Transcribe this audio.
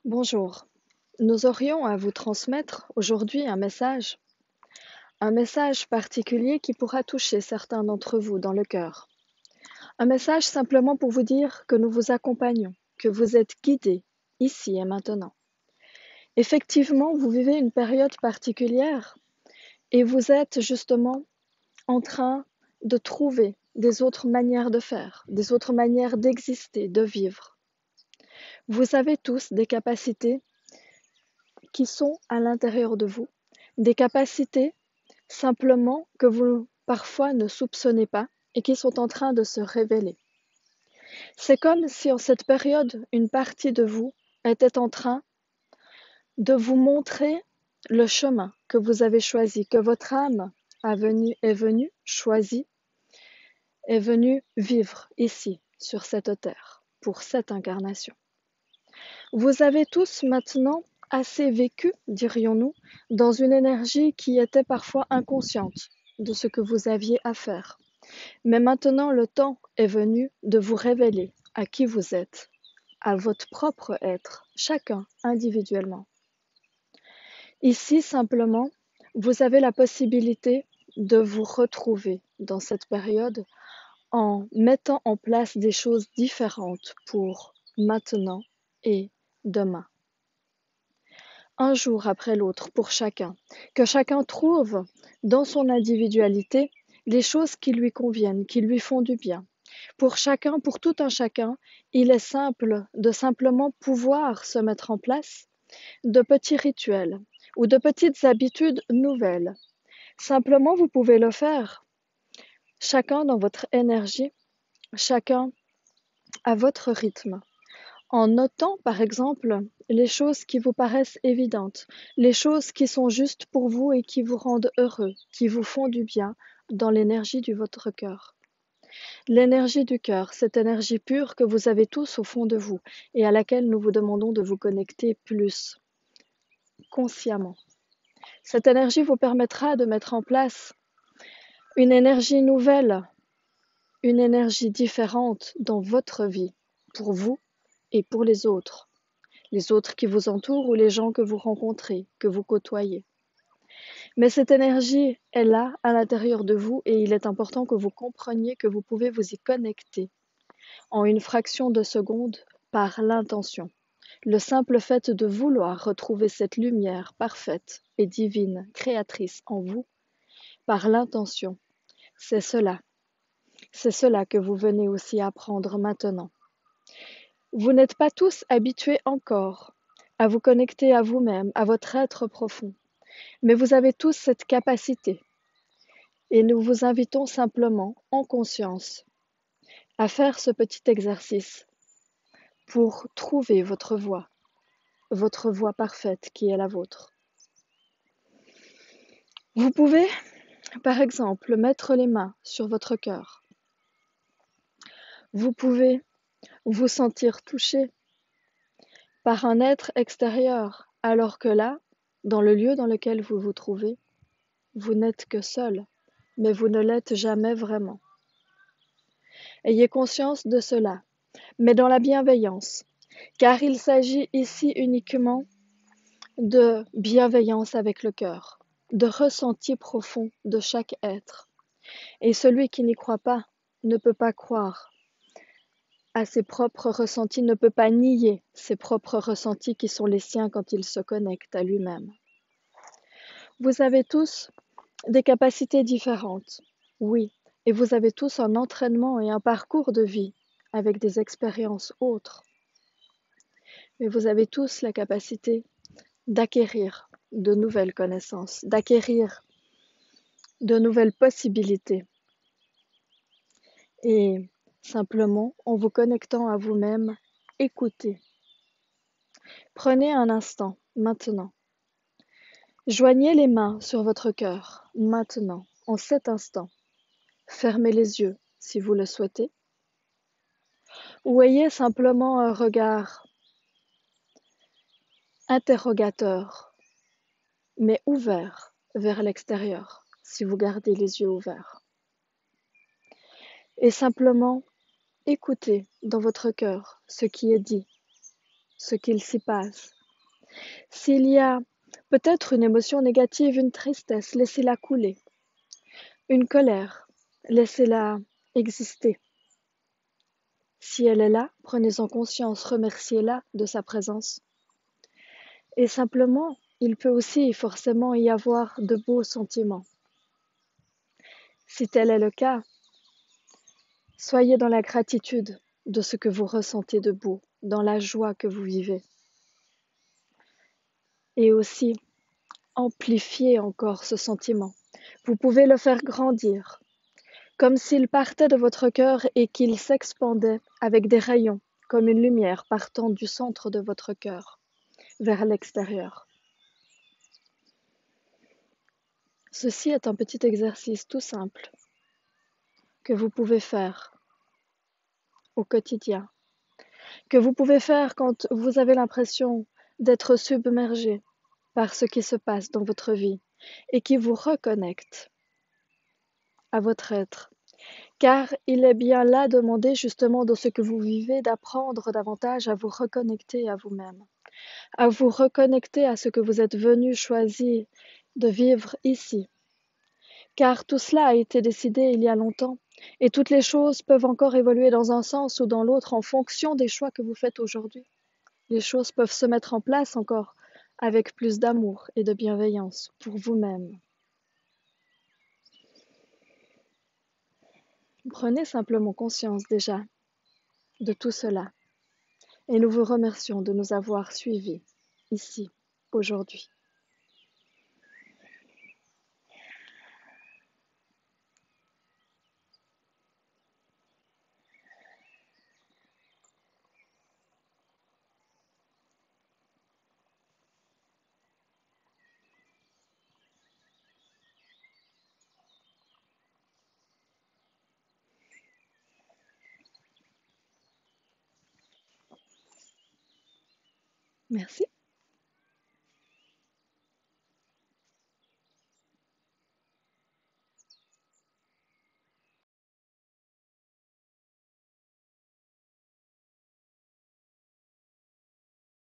Bonjour, nous aurions à vous transmettre aujourd'hui un message particulier qui pourra toucher certains d'entre vous dans le cœur. Un message simplement pour vous dire que nous vous accompagnons, que vous êtes guidés ici et maintenant. Effectivement, vous vivez une période particulière et vous êtes justement en train de trouver des autres manières de faire, des autres manières d'exister, de vivre. Vous avez tous des capacités qui sont à l'intérieur de vous, des capacités simplement que vous parfois ne soupçonnez pas et qui sont en train de se révéler. C'est comme si en cette période, une partie de vous était en train de vous montrer le chemin que vous avez choisi, que votre âme est venue choisir, est venue vivre ici, sur cette terre, pour cette incarnation. Vous avez tous maintenant assez vécu, dirions-nous, dans une énergie qui était parfois inconsciente de ce que vous aviez à faire. Mais maintenant, le temps est venu de vous révéler à qui vous êtes, à votre propre être, chacun individuellement. Ici, simplement, vous avez la possibilité de vous retrouver dans cette période en mettant en place des choses différentes pour maintenant et demain. Un jour après l'autre pour chacun, que chacun trouve dans son individualité les choses qui lui conviennent, qui lui font du bien. Pour chacun, pour tout un chacun, il est simple de simplement pouvoir se mettre en place de petits rituels ou de petites habitudes nouvelles. Simplement, vous pouvez le faire, chacun dans votre énergie, chacun à votre rythme. En notant, par exemple, les choses qui vous paraissent évidentes, les choses qui sont justes pour vous et qui vous rendent heureux, qui vous font du bien dans l'énergie de votre cœur. L'énergie du cœur, cette énergie pure que vous avez tous au fond de vous et à laquelle nous vous demandons de vous connecter plus consciemment. Cette énergie vous permettra de mettre en place une énergie nouvelle, une énergie différente dans votre vie, pour vous et pour les autres qui vous entourent ou les gens que vous rencontrez, que vous côtoyez. Mais cette énergie est là, à l'intérieur de vous, et il est important que vous compreniez que vous pouvez vous y connecter en une fraction de seconde par l'intention. Le simple fait de vouloir retrouver cette lumière parfaite et divine, créatrice en vous, par l'intention, c'est cela. C'est cela que vous venez aussi apprendre maintenant. Vous n'êtes pas tous habitués encore à vous connecter à vous-même, à votre être profond. Mais vous avez tous cette capacité. Et nous vous invitons simplement, en conscience, à faire ce petit exercice pour trouver votre voix parfaite qui est la vôtre. Vous pouvez, par exemple, mettre les mains sur votre cœur. Vous pouvez vous sentir touché par un être extérieur, alors que là, dans le lieu dans lequel vous vous trouvez, vous n'êtes que seul, mais vous ne l'êtes jamais vraiment. Ayez conscience de cela, mais dans la bienveillance, car il s'agit ici uniquement de bienveillance avec le cœur, de ressenti profond de chaque être. Et celui qui n'y croit pas ne peut pas croire à ses propres ressentis, ne peut pas nier ses propres ressentis qui sont les siens quand il se connecte à lui-même. Vous avez tous des capacités différentes, oui, et vous avez tous un entraînement et un parcours de vie avec des expériences autres. Mais vous avez tous la capacité d'acquérir de nouvelles connaissances, d'acquérir de nouvelles possibilités. Et simplement, en vous connectant à vous-même, écoutez. Prenez un instant, maintenant. Joignez les mains sur votre cœur, maintenant, en cet instant. Fermez les yeux si vous le souhaitez. Ou ayez simplement un regard interrogateur, mais ouvert vers l'extérieur, si vous gardez les yeux ouverts. Et simplement, écoutez dans votre cœur ce qui est dit, ce qu'il s'y passe, S'il y a peut-être une émotion négative, une tristesse, laissez-la couler. Une colère, laissez-la exister. Si elle est là, prenez-en conscience, remerciez-la de sa présence. Et simplement, il peut aussi forcément y avoir de beaux sentiments. Si tel est le cas, soyez dans la gratitude de ce que vous ressentez de beau, dans la joie que vous vivez. Et aussi, amplifiez encore ce sentiment. Vous pouvez le faire grandir, comme s'il partait de votre cœur et qu'il s'expandait avec des rayons, comme une lumière partant du centre de votre cœur vers l'extérieur. Ceci est un petit exercice tout simple que vous pouvez faire au quotidien, que vous pouvez faire quand vous avez l'impression d'être submergé par ce qui se passe dans votre vie et qui vous reconnecte à votre être. Car il est bien là demandé justement dans ce que vous vivez d'apprendre davantage à vous reconnecter à vous-même, à vous reconnecter à ce que vous êtes venu choisir de vivre ici. Car tout cela a été décidé il y a longtemps et toutes les choses peuvent encore évoluer dans un sens ou dans l'autre en fonction des choix que vous faites aujourd'hui. Les choses peuvent se mettre en place encore avec plus d'amour et de bienveillance pour vous-même. Prenez simplement conscience déjà de tout cela et nous vous remercions de nous avoir suivis ici, aujourd'hui. Merci.